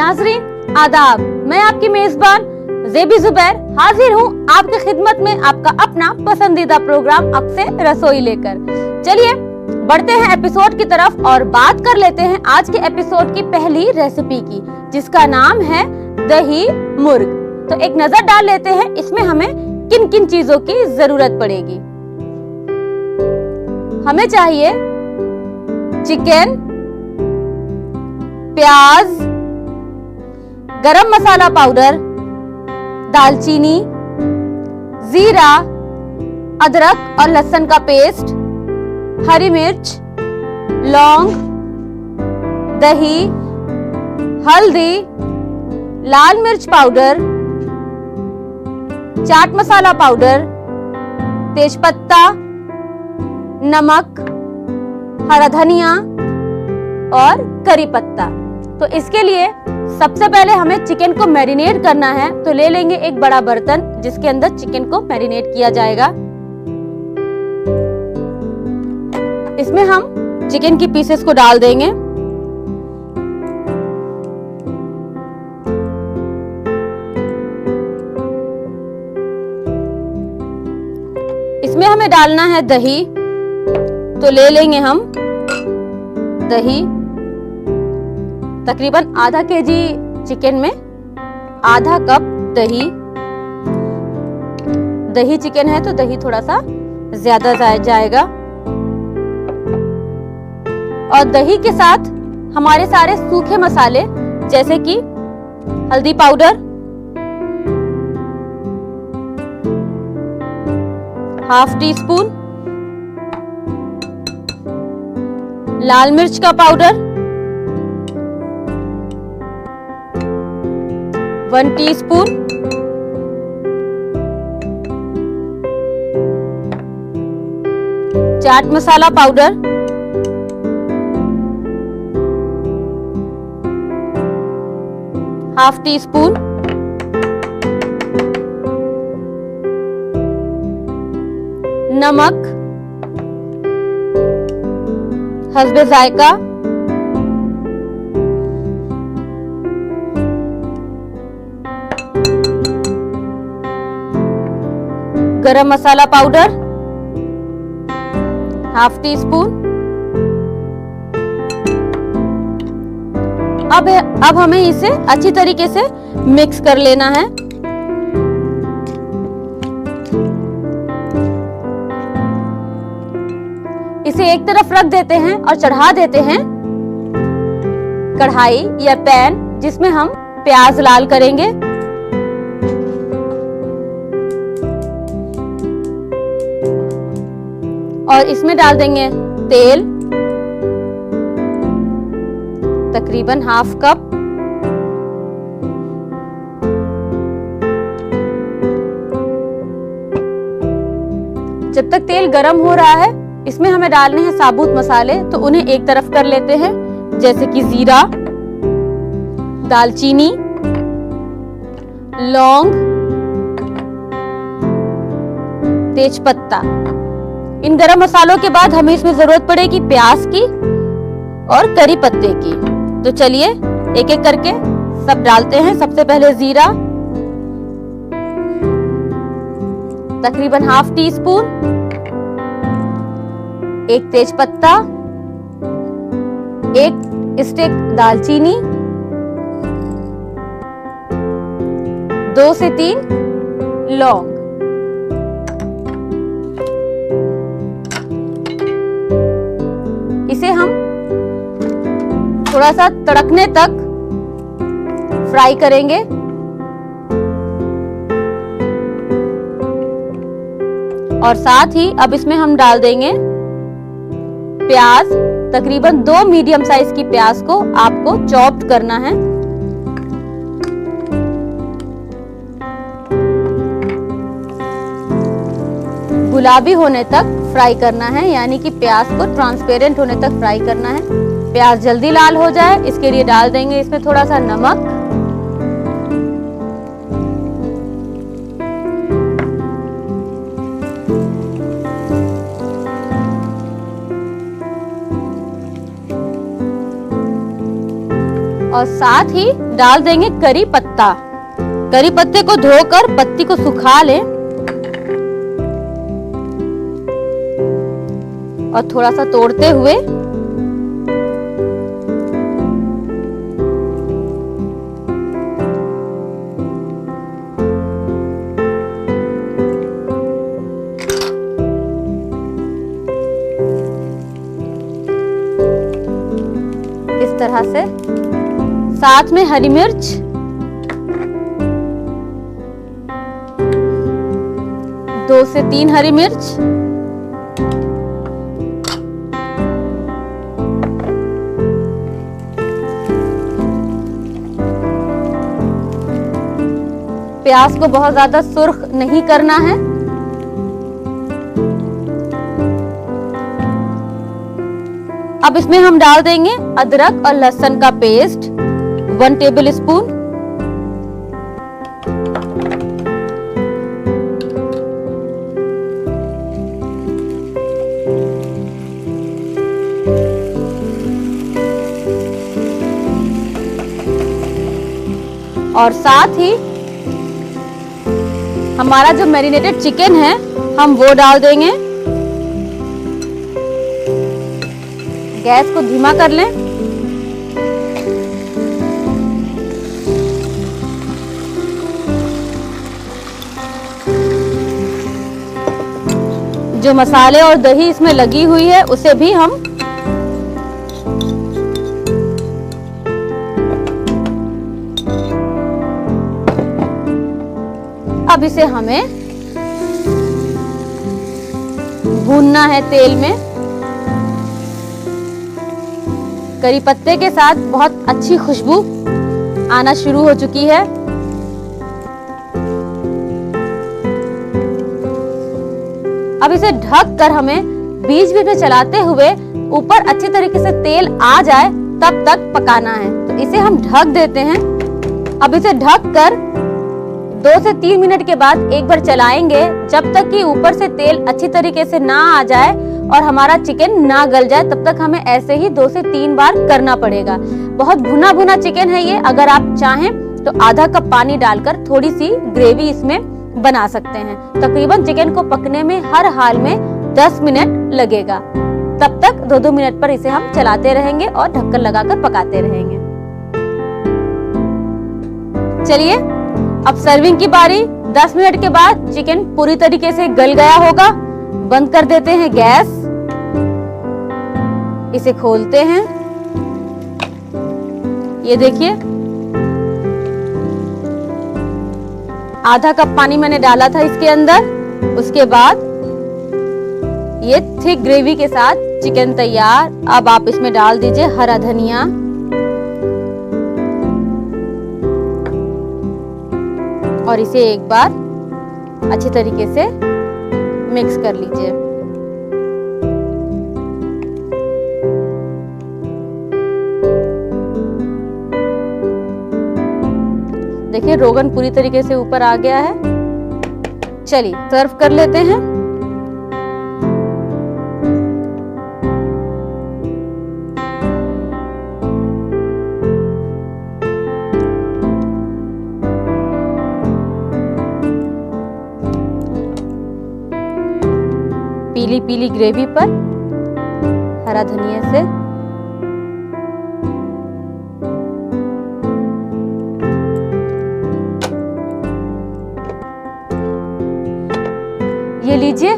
नाजरीन आदाब, मैं आपकी मेजबान ज़ेबी ज़ुबैर हाजिर हूँ आपकी खिदमत में आपका अपना पसंदीदा प्रोग्राम अक से रसोई लेकर। चलिए बढ़ते हैं एपिसोड की तरफ और बात कर लेते हैं आज के एपिसोड की पहली रेसिपी की, जिसका नाम है दही मुर्ग। तो एक नजर डाल लेते हैं इसमें हमें किन किन चीजों की जरूरत पड़ेगी। हमें चाहिए चिकन, प्याज, गरम मसाला पाउडर, दालचीनी, जीरा, अदरक और लहसुन का पेस्ट, हरी मिर्च, लौंग, दही, हल्दी, लाल मिर्च पाउडर, चाट मसाला पाउडर, तेजपत्ता, नमक, हरा धनिया और करी पत्ता। तो इसके लिए सबसे पहले हमें चिकन को मैरिनेट करना है। तो ले लेंगे एक बड़ा बर्तन जिसके अंदर चिकन को मैरिनेट किया जाएगा। इसमें हम चिकन की पीसेस को डाल देंगे। इसमें हमें डालना है दही। तो ले लेंगे हम दही, तकरीबन आधा केजी चिकन में आधा कप दही। दही चिकन है तो दही थोड़ा सा ज्यादा जाएगा। और दही के साथ हमारे सारे सूखे मसाले जैसे कि हल्दी पाउडर, हाफ टी स्पून लाल मिर्च का powder, 1 teaspoon chaat masala powder, half tea spoon नमक हस्बे जायका, गरम मसाला पाउडर हाफ टी स्पून। अब हमें इसे अच्छी तरीके से मिक्स कर लेना है। इसे एक तरफ रख देते हैं और चढ़ा देते हैं कढ़ाई या पैन जिसमें हम प्याज लाल करेंगे। और इसमें डाल देंगे तेल, तकरीबन हाफ कप। जब तक तेल गरम हो रहा है इसमें हमें डालने हैं साबुत मसाले। तो उन्हें एक तरफ कर लेते हैं, जैसे कि जीरा, दालचीनी, लौंग, तेजपत्ता। इन गरम मसालों के बाद हमें इसमें जरूरत पड़ेगी प्याज की और करी पत्ते की। तो चलिए एक एक करके सब डालते हैं। सबसे पहले जीरा, तकरीबन हाफ टी स्पून, एक तेजपत्ता, एक स्टिक दालचीनी, 2 से 3 लौंग। इसे हम थोड़ा सा तड़कने तक फ्राई करेंगे। और साथ ही अब इसमें हम डाल देंगे प्याज। तकरीबन 2 मीडियम साइज की प्याज को आपको चॉप्ड करना है। गुलाबी होने तक फ्राई करना है, यानी कि प्याज को ट्रांसपेरेंट होने तक फ्राई करना है। प्याज जल्दी लाल हो जाए इसके लिए डाल देंगे इसमें थोड़ा सा नमक, और साथ ही डाल देंगे करी पत्ता। करी पत्ते को धोकर पत्ती को सुखा लें और थोड़ा सा तोड़ते हुए इस तरह से, साथ में हरी मिर्च, दो से तीन हरी मिर्च, प्याज को बहुत ज्यादा सुर्ख नहीं करना है। अब इसमें हम डाल देंगे अदरक और लहसुन का पेस्ट 1 टेबल स्पून, और साथ ही हमारा जो मैरिनेटेड चिकन है हम वो डाल देंगे। गैस को धीमा कर लें। जो मसाले और दही इसमें लगी हुई है उसे भी हम अब इसे हमें भूनना है तेल में। करी पत्ते के साथ बहुत अच्छी खुशबू आना शुरू हो चुकी है। अब इसे ढक कर हमें बीच बीच में चलाते हुए ऊपर अच्छी तरीके से तेल आ जाए तब तक पकाना है। तो इसे हम ढक देते हैं। अब इसे ढक कर 2 से 3 मिनट के बाद एक बार चलाएंगे जब तक कि ऊपर से तेल अच्छी तरीके से ना आ जाए और हमारा चिकन ना गल जाए। तब तक हमें ऐसे ही 2 से 3 बार करना पड़ेगा। बहुत भुना भुना चिकन है ये। अगर आप चाहें तो आधा कप पानी डालकर थोड़ी सी ग्रेवी इसमें बना सकते हैं। तकरीबन चिकन को पकने में हर हाल में 10 मिनट लगेगा। तब तक 2-2 मिनट पर इसे हम चलाते रहेंगे और ढक्कन लगाकर पकाते रहेंगे। चलिए अब सर्विंग की बारी। 10 मिनट के बाद चिकन पूरी तरीके से गल गया होगा। बंद कर देते हैं गैस। इसे खोलते हैं। ये देखिए आधा कप पानी मैंने डाला था इसके अंदर। उसके बाद ये थिक ग्रेवी के साथ चिकन तैयार। अब आप इसमें डाल दीजिए हरा धनिया, और इसे एक बार अच्छी तरीके से मिक्स कर लीजिए। देखिए रोगन पूरी तरीके से ऊपर आ गया है। चलिए सर्व कर लेते हैं। पीली पीली ग्रेवी पर हरा धनिया से ये लीजिए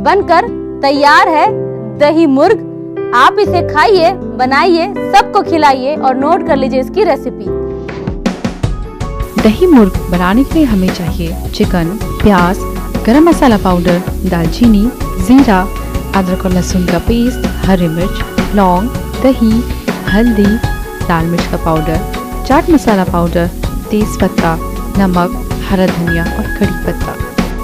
बनकर तैयार है दही मुर्ग। आप इसे खाइए, बनाइए, सबको खिलाइए और नोट कर लीजिए इसकी रेसिपी। दही मुर्ग बनाने के लिए हमें चाहिए चिकन, प्याज, गरम मसाला पाउडर, दालचीनी, जीरा, अदरक और लहसुन का पेस्ट, हरी मिर्च, लौंग, दही, हल्दी, लाल मिर्च का पाउडर, चाट मसाला पाउडर, तेज पत्ता, नमक, हरा धनिया और कड़ी पत्ता।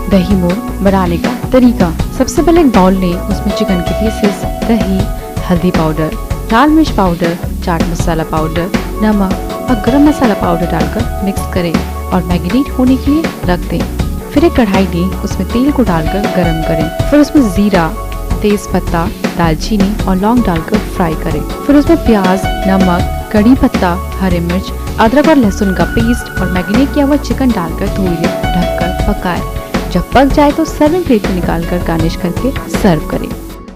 दही मुर्ग बनाने का तरीका। सबसे पहले एक बाउल लें, उसमें चिकन के पीसेस, दही, हल्दी पाउडर, लाल मिर्च पाउडर, चाट मसाला पाउडर, नमक और गरम मसाला पाउडर डालकर मिक्स करें और मैरिनेट होने के लिए रख दें। फिर एक कढ़ाई लें, उसमें तेल को डालकर गरम करें। फिर उसमें जीरा, तेज पत्ता, दालचीनी और लौंग डालकर फ्राई करें। फिर उसमें प्याज, नमक, कड़ी पत्ता, हरी मिर्च, अदरक और लहसुन का पेस्ट और मैरिनेट किया हुआ चिकन डालकर थोड़ी देर ढककर पकाएं। जब पक जाए तो सर्विंग प्लेट में निकालकर गार्निश करके सर्व करें।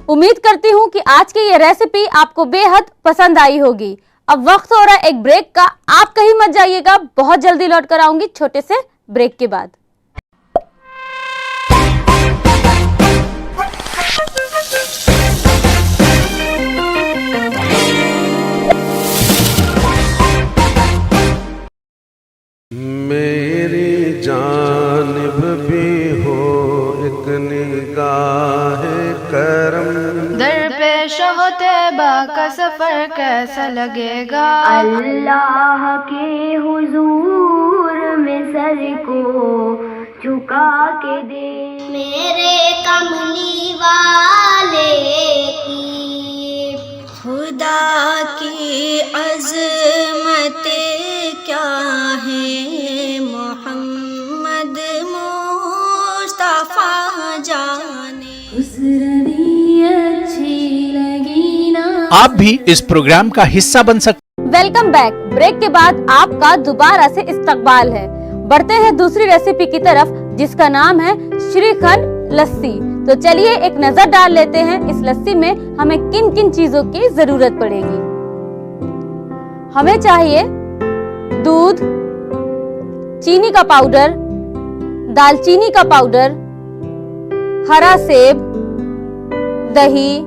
उम्मीद करती हूँ कि आज की ये रेसिपी आपको बेहद पसंद आई होगी। अब वक्त हो रहा है एक ब्रेक का, आप कहीं मत जाइएगा, बहुत जल्दी लौट कर आऊंगी छोटे से ब्रेक के बाद। मेरी जानिब भी हो एक निगाह करम, दरपेश हो तैबा का सफर कैसा लगेगा। अल्लाह के हुजूर में सर को झुका के दे, मेरे कमली वाले की खुदा की अज़मत क्या है, मोहम्मद मुस्तफा जाने। अच्छी लगी ना। आप भी इस प्रोग्राम का हिस्सा बन सकते। Welcome back. ब्रेक के बाद आपका दोबारा से इस्तकबाल है। बढ़ते हैं दूसरी रेसिपी की तरफ जिसका नाम है श्रीखंड लस्सी। तो चलिए एक नजर डाल लेते हैं इस लस्सी में हमें किन किन चीजों की जरूरत पड़ेगी। हमें चाहिए दूध, चीनी का पाउडर, दालचीनी का पाउडर, हरा सेब, दही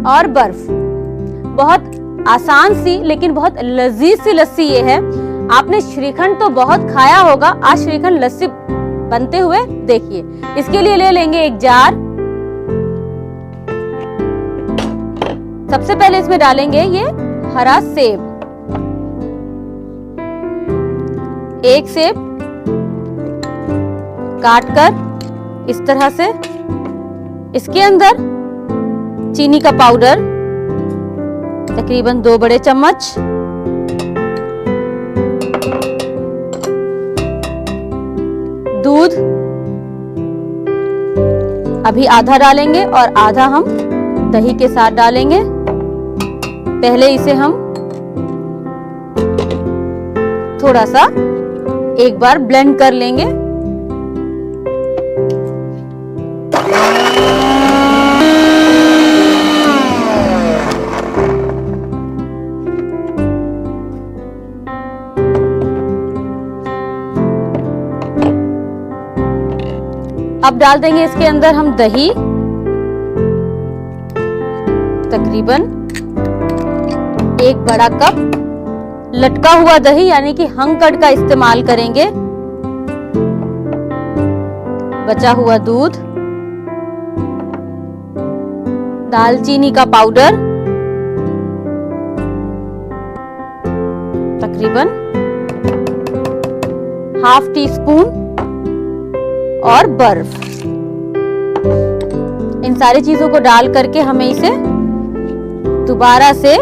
और बर्फ। बहुत आसान सी लेकिन बहुत लजीज सी लस्सी ये है। आपने श्रीखंड तो बहुत खाया होगा, आज श्रीखंड लस्सी बनते हुए देखिए। इसके लिए ले लेंगे एक जार। सबसे पहले इसमें डालेंगे ये हरा सेब, एक सेब काटकर इस तरह से। इसके अंदर चीनी का पाउडर तकरीबन 2 बड़े चम्मच, दूध अभी आधा डालेंगे और आधा हम दही के साथ डालेंगे। पहले इसे हम थोड़ा सा एक बार ब्लेंड कर लेंगे। अब डाल देंगे इसके अंदर हम दही, तकरीबन 1 बड़ा कप लटका हुआ दही यानी कि हंकड़ का इस्तेमाल करेंगे। बचा हुआ दूध, दालचीनी का पाउडर तकरीबन ½ टीस्पून और बर्फ। इन सारी चीजों को डाल करके हमें इसे दोबारा से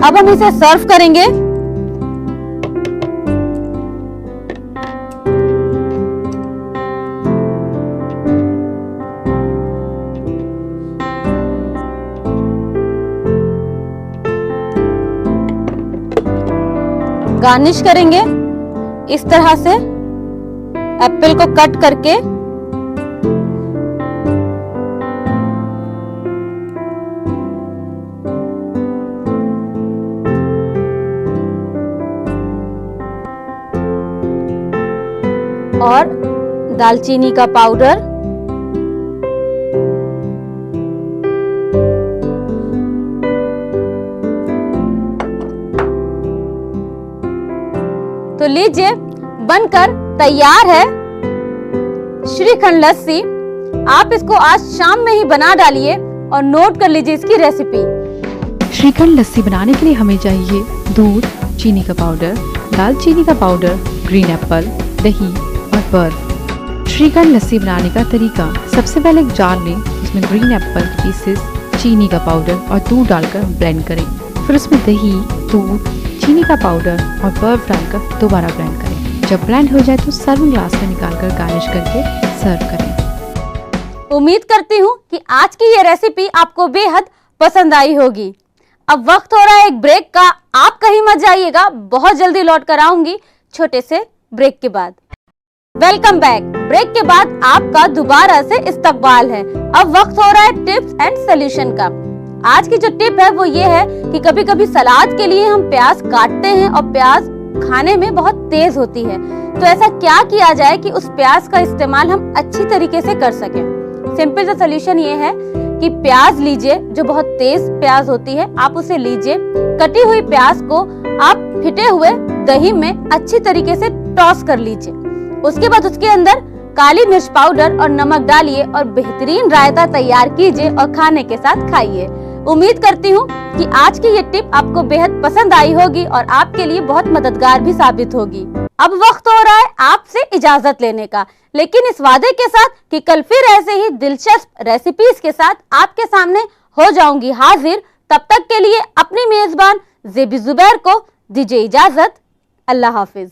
अब हम इसे सर्व करेंगे। गार्निश करेंगे इस तरह से एप्पल को कट करके। और दालचीनी का पाउडर, तो लीजिए बनकर तैयार है श्रीखंड लस्सी। आप इसको आज शाम में ही बना डालिए और नोट कर लीजिए इसकी रेसिपी। श्रीखंड लस्सी बनाने के लिए हमें चाहिए दूध, चीनी का पाउडर, दालचीनी का पाउडर, ग्रीन एप्पल, दही और बर्फ। श्रीखंड लस्सी बनाने का तरीका, सबसे पहले एक जार लें, उसमें ग्रीन एप्पल के पीसेस, चीनी का पाउडर और दूध डालकर ब्लेंड करें। फिर उसमें दही, दूध, चीनी का पाउडर और बर्फ डालकर दोबारा ब्लेंड करें। जब ब्लेंड हो जाए तो सर्विंग ग्लास में निकालकर गार्निश करके सर्व करें। उम्मीद करती हूँ कि आज की ये रेसिपी आपको बेहद पसंद आई होगी। अब वक्त हो रहा है एक ब्रेक का, आप कहीं मत जाइएगा, बहुत जल्दी लौट कर आऊंगी छोटे से ब्रेक के बाद। Welcome back. ब्रेक के बाद आपका दोबारा से इस्तकबाल है। अब वक्त हो रहा है टिप्स एंड सोल्यूशन का। आज की जो टिप है वो ये है कि कभी कभी सलाद के लिए हम प्याज काटते हैं और प्याज खाने में बहुत तेज होती है, तो ऐसा क्या किया जाए कि उस प्याज का इस्तेमाल हम अच्छी तरीके से कर सकें। सिंपल सा सोल्यूशन ये है कि प्याज लीजिए, जो बहुत तेज प्याज होती है आप उसे लीजिए। कटी हुई प्याज को आप फिटे हुए दही में अच्छी तरीके से टॉस कर लीजिए। उसके बाद उसके अंदर काली मिर्च पाउडर और नमक डालिए और बेहतरीन रायता तैयार कीजिए और खाने के साथ खाइए। उम्मीद करती हूँ कि आज की ये टिप आपको बेहद पसंद आई होगी और आपके लिए बहुत मददगार भी साबित होगी। अब वक्त हो रहा है आपसे इजाजत लेने का, लेकिन इस वादे के साथ कि कल फिर ऐसे ही दिलचस्प रेसिपीज के साथ आपके सामने हो जाऊंगी हाजिर। तब तक के लिए अपनी मेजबान ज़ेबी ज़ुबैर को दीजिए इजाजत। अल्लाह हाफिज।